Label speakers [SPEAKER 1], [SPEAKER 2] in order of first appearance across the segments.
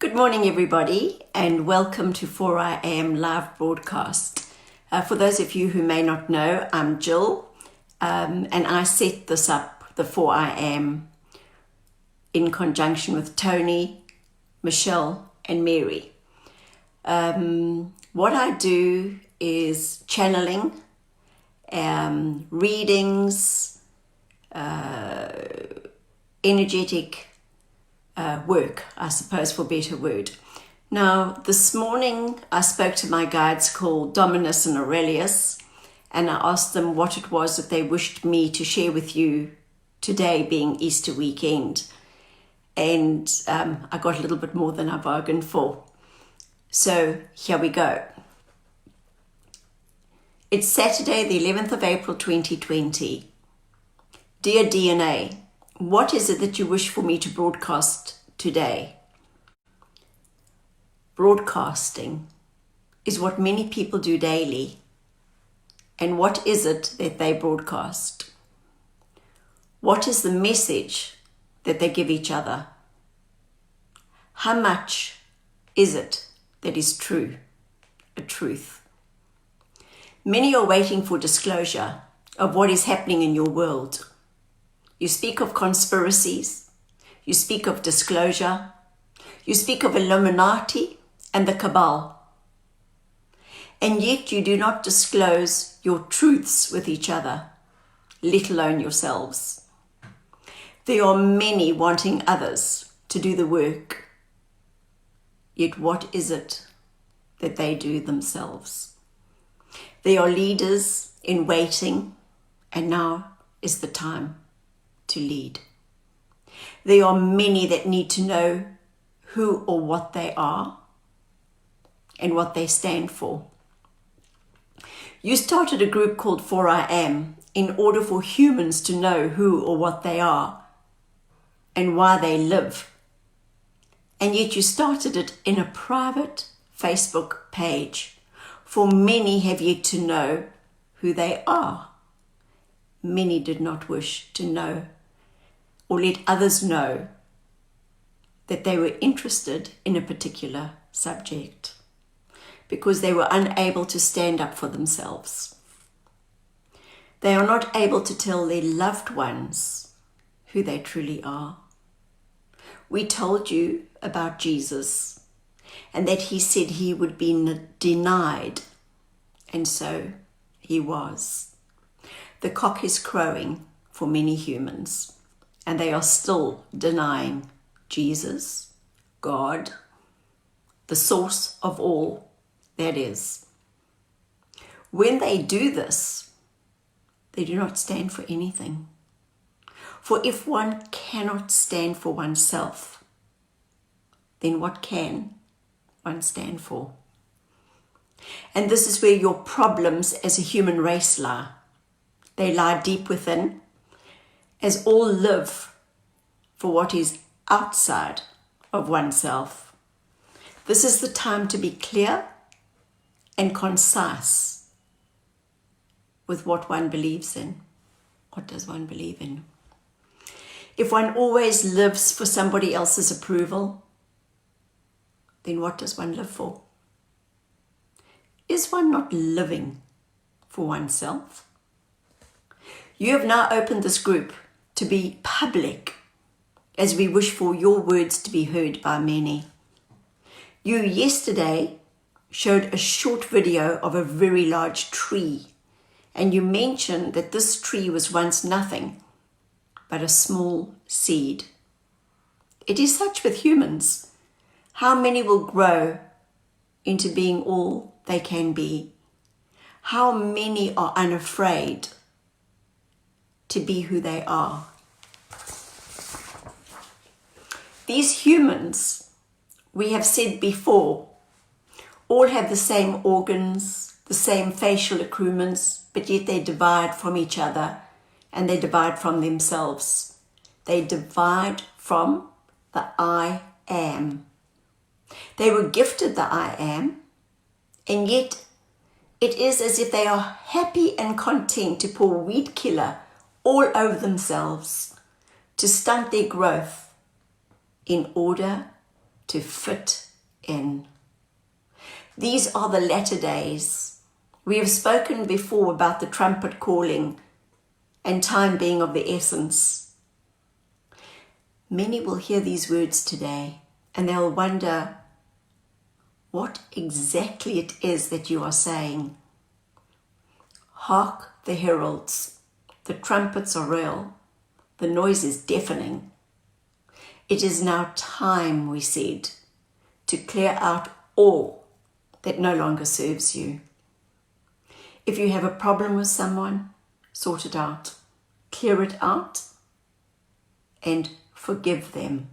[SPEAKER 1] Good morning, everybody, and welcome to 4am live broadcast. For those of you who may not know, I'm Jill, and I set this up, the 4am, in conjunction with Tony, Michelle, and Mary. What I do is channeling, readings, energetic work, I suppose, for a better word. Now, this morning I spoke to my guides called Dominus and Aurelius, and I asked them what it was that they wished me to share with you today, being Easter weekend. And I got a little bit more than I bargained for. So here we go. It's Saturday, the 11th of April, 2020. Dear DNA, what is it that you wish for me to broadcast today? Broadcasting is what many people do daily. And what is it that they broadcast? What is the message that they give each other? How much is it that is true, a truth? Many are waiting for disclosure of what is happening in your world. You speak of conspiracies, you speak of disclosure, you speak of Illuminati and the Cabal, and yet you do not disclose your truths with each other, let alone yourselves. There are many wanting others to do the work, yet what is it that they do themselves? They are leaders in waiting, and now is the time to lead. There are many that need to know who or what they are and what they stand for. You started a group called 4am in order for humans to know who or what they are and why they live. And yet you started it in a private Facebook page, for many have yet to know who they are. Many did not wish to know or let others know that they were interested in a particular subject because they were unable to stand up for themselves. They are not able to tell their loved ones who they truly are. We told you about Jesus and that he said he would be denied, and so he was. The cock is crowing for many humans, and they are still denying Jesus, God, the source of all that is. When they do this, they do not stand for anything. For if one cannot stand for oneself, then what can one stand for? And this is where your problems as a human race lie. They lie deep within, as all live for what is outside of oneself. This is the time to be clear and concise with what one believes in. What does one believe in? If one always lives for somebody else's approval, then what does one live for? Is one not living for oneself? You have now opened this group to be public, as we wish for your words to be heard by many. You yesterday showed a short video of a very large tree, and you mentioned that this tree was once nothing but a small seed. It is such with humans. How many will grow into being all they can be? How many are unafraid to be who they are? These humans, we have said before, all have the same organs, the same facial accoutrements, but yet they divide from each other and they divide from themselves. They divide from the I am. They were gifted the I am, and yet it is as if they are happy and content to pour weed killer all over themselves to stunt their growth in order to fit in. These are the latter days. We have spoken before about the trumpet calling and time being of the essence. Many will hear these words today and they'll wonder what exactly it is that you are saying. Hark the heralds, the trumpets are real, the noise is deafening. It is now time, we said, to clear out all that no longer serves you. If you have a problem with someone, sort it out, clear it out, and forgive them.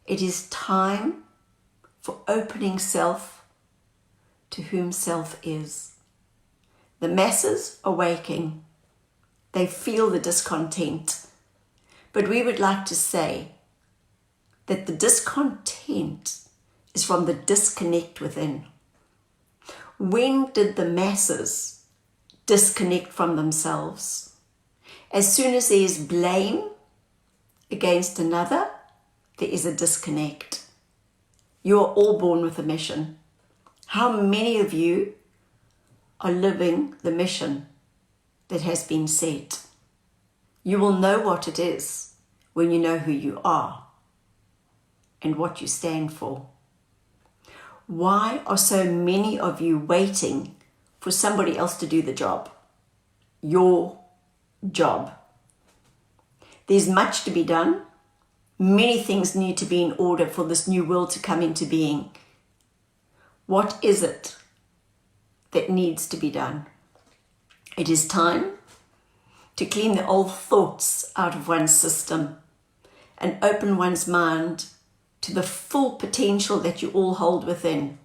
[SPEAKER 1] It is time for opening self to whom self is. The masses are waking. They feel the discontent. But we would like to say that the discontent is from the disconnect within. When did the masses disconnect from themselves? As soon as there is blame against another, there is a disconnect. You are all born with a mission. How many of you are living the mission that has been set? You will know what it is when you know who you are and what you stand for. Why are so many of you waiting for somebody else to do the job? Your job. There's much to be done. Many things need to be in order for this new world to come into being. What is it that needs to be done? It is time to clean the old thoughts out of one's system and open one's mind to the full potential that you all hold within.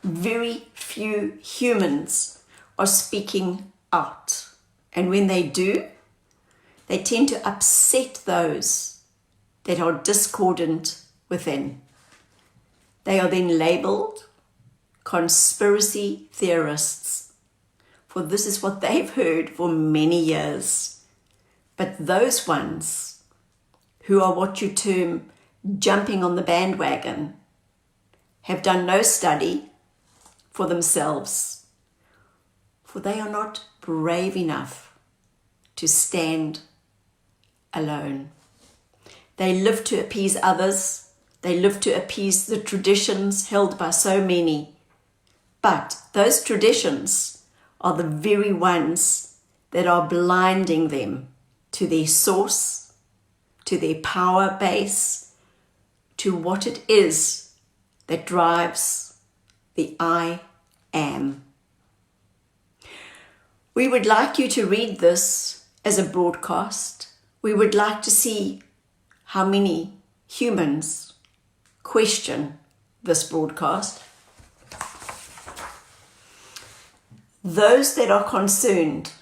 [SPEAKER 1] Very few humans are speaking out. And when they do, they tend to upset those that are discordant within. They are then labeled conspiracy theorists, for this is what they've heard for many years. But those ones who are what you term jumping on the bandwagon have done no study for themselves, for they are not brave enough to stand alone. They live to appease others. They live to appease the traditions held by so many. But those traditions are the very ones that are blinding them to their source, to their power base, to what it is that drives the I am. We would like you to read this as a broadcast. We would like to see how many humans question this broadcast. Those that are concerned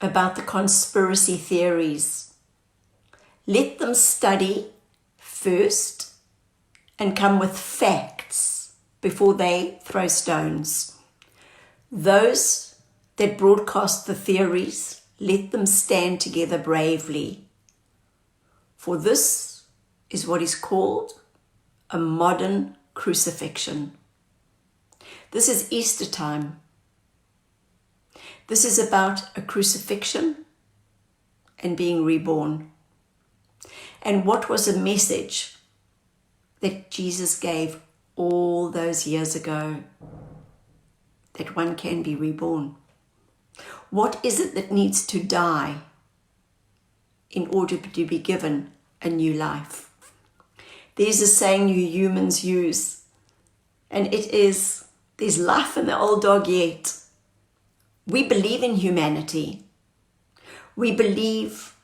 [SPEAKER 1] about the conspiracy theories, let them study first and come with facts before they throw stones. Those that broadcast the theories, let them stand together bravely. For this is what is called a modern crucifixion. This is Easter time. This is about a crucifixion and being reborn. And what was a message that Jesus gave all those years ago? That one can be reborn. What is it that needs to die in order to be given a new life? There's a saying you humans use, and it is, there's life in the old dog yet. We believe in humanity. We believe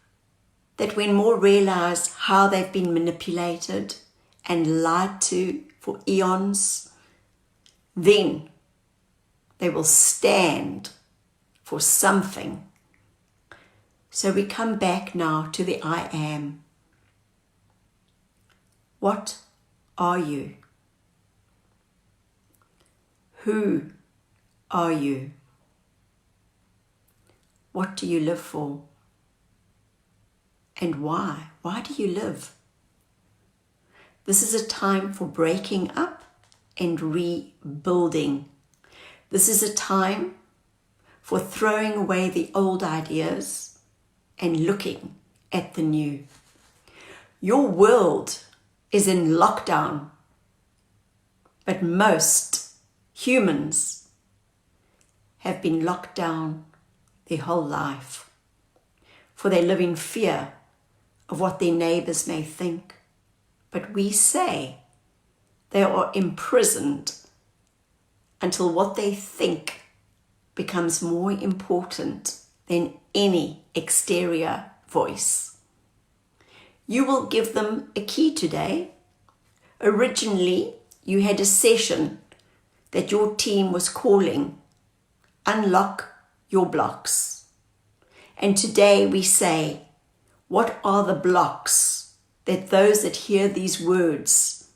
[SPEAKER 1] that when more realize how they've been manipulated and lied to for eons, then they will stand for something. So we come back now to the I am. What are you? Who are you? What do you live for? And why? Why do you live? This is a time for breaking up and rebuilding. This is a time for throwing away the old ideas and looking at the new. Your world is in lockdown, but most humans have been locked down their whole life, for they live in fear of what their neighbors may think. But we say they are imprisoned until what they think becomes more important than any exterior voice. You will give them a key today. Originally, you had a session that your team was calling Unlock Your Blocks. And today we say, what are the blocks that those that hear these words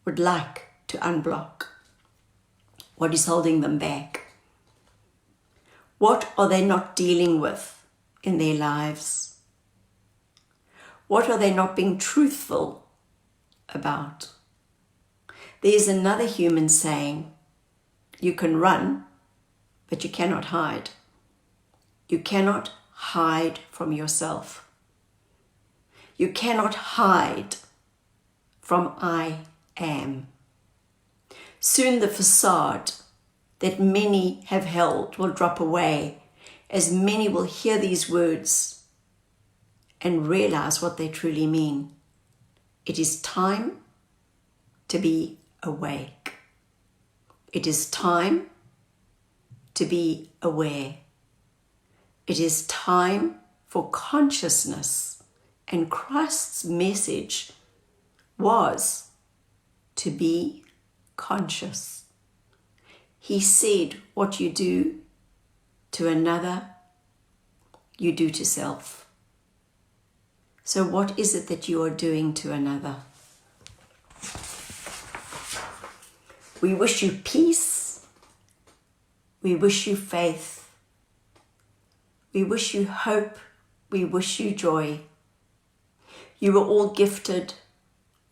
[SPEAKER 1] would like to unblock? What is holding them back? What are they not dealing with in their lives? What are they not being truthful about? There's another human saying, you can run, but you cannot hide. You cannot hide from yourself. You cannot hide from I am. Soon the facade that many have held will drop away, as many will hear these words and realize what they truly mean. It is time to be awake. It is time to be aware. It is time for consciousness, and Christ's message was to be conscious. He said, what you do to another, you do to self. So what is it that you are doing to another? We wish you peace. We wish you faith. We wish you hope. We wish you joy. You were all gifted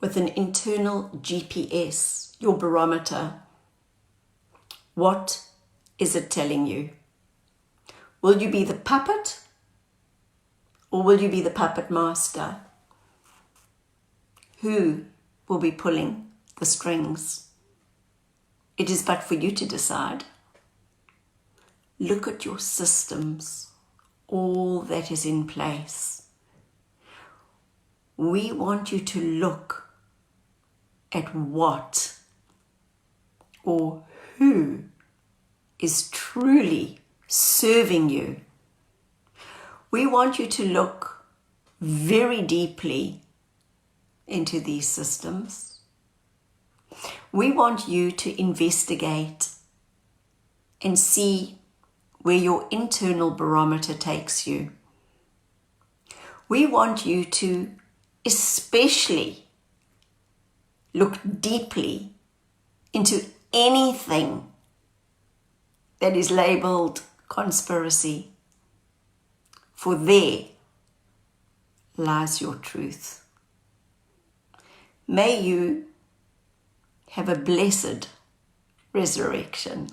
[SPEAKER 1] with an internal GPS, your barometer. What is it telling you? Will you be the puppet, or will you be the puppet master? Who will be pulling the strings? It is but for you to decide. Look at your systems, all that is in place. We want you to look at what or who is truly serving you. We want you to look very deeply into these systems. We want you to investigate and see where your internal barometer takes you. We want you to especially look deeply into anything that is labeled conspiracy, for there lies your truth. May you have a blessed resurrection.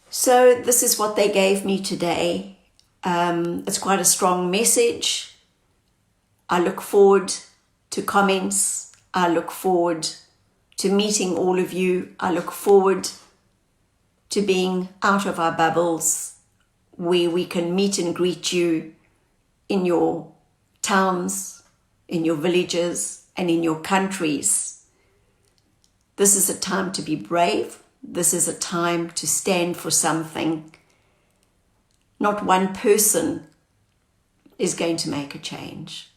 [SPEAKER 1] So this is what they gave me today. It's quite a strong message. I look forward to comments. I look forward to meeting all of you. I look forward to being out of our bubbles, where we can meet and greet you in your towns, in your villages, and in your countries. This is a time to be brave. This is a time to stand for something. Not one person is going to make a change,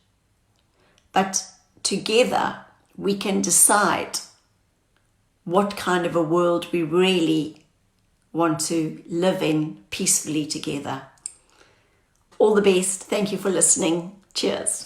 [SPEAKER 1] but together we can decide what kind of a world we really want to live in peacefully together. All the best. Thank you for listening. Cheers.